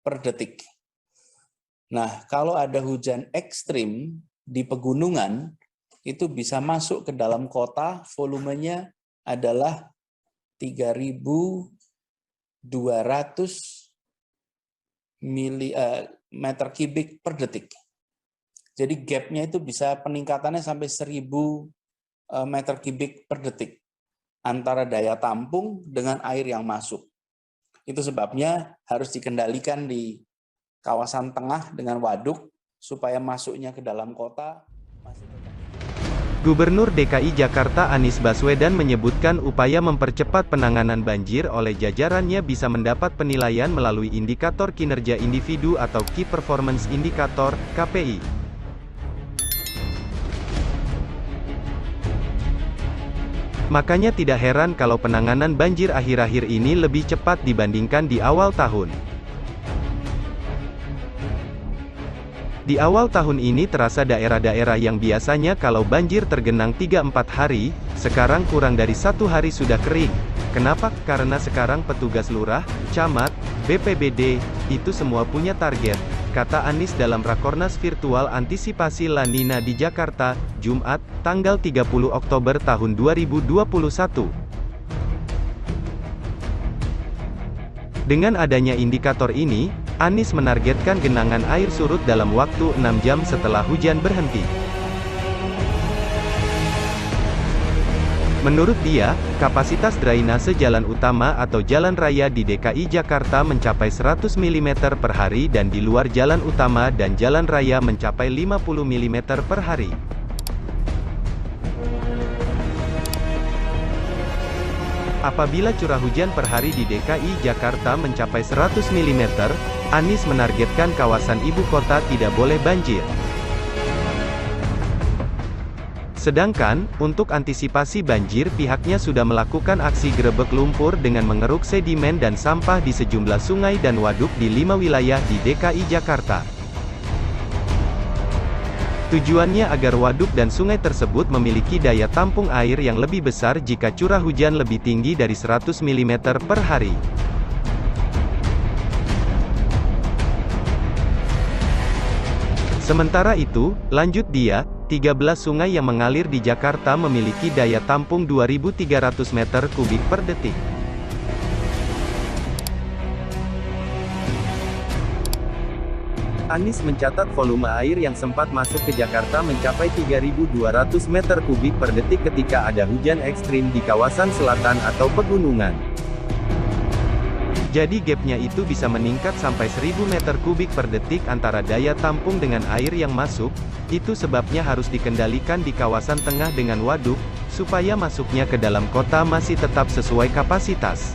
per detik. Nah, kalau ada hujan ekstrim di pegunungan, itu bisa masuk ke dalam kota, volumenya adalah 3.200 meter kubik per detik. Jadi gapnya itu bisa peningkatannya sampai 1.000 meter kubik per detik antara daya tampung dengan air yang masuk. Itu sebabnya harus dikendalikan di kawasan tengah dengan waduk supaya masuknya ke dalam kota masih tetap. Gubernur DKI Jakarta Anies Baswedan menyebutkan upaya mempercepat penanganan banjir oleh jajarannya bisa mendapat penilaian melalui indikator kinerja individu atau Key Performance Indicator, KPI. Makanya tidak heran kalau penanganan banjir akhir-akhir ini lebih cepat dibandingkan di awal tahun. Di awal tahun ini terasa daerah-daerah yang biasanya kalau banjir tergenang 3-4 hari, sekarang kurang dari 1 hari sudah kering. Kenapa? Karena sekarang petugas lurah, camat, BPBD, itu semua punya target, kata Anies dalam Rakornas Virtual Antisipasi La Nina di Jakarta, Jumat, tanggal 30 Oktober tahun 2021. Dengan adanya indikator ini, Anies menargetkan genangan air surut dalam waktu 6 jam setelah hujan berhenti. Menurut dia, kapasitas drainase jalan utama atau jalan raya di DKI Jakarta mencapai 100 mm per hari dan di luar jalan utama dan jalan raya mencapai 50 mm per hari. Apabila curah hujan per hari di DKI Jakarta mencapai 100 mm, Anies menargetkan kawasan ibu kota tidak boleh banjir. Sedangkan, untuk antisipasi banjir pihaknya sudah melakukan aksi gerebek lumpur dengan mengeruk sedimen dan sampah di sejumlah sungai dan waduk di 5 wilayah di DKI Jakarta. Tujuannya agar waduk dan sungai tersebut memiliki daya tampung air yang lebih besar jika curah hujan lebih tinggi dari 100 mm per hari. Sementara itu, lanjut dia, 13 sungai yang mengalir di Jakarta memiliki daya tampung 2.300 meter kubik per detik. Anies mencatat volume air yang sempat masuk ke Jakarta mencapai 3.200 meter kubik per detik ketika ada hujan ekstrim di kawasan selatan atau pegunungan. Jadi gapnya itu bisa meningkat sampai 1.000 meter kubik per detik antara daya tampung dengan air yang masuk, itu sebabnya harus dikendalikan di kawasan tengah dengan waduk, supaya masuknya ke dalam kota masih tetap sesuai kapasitas.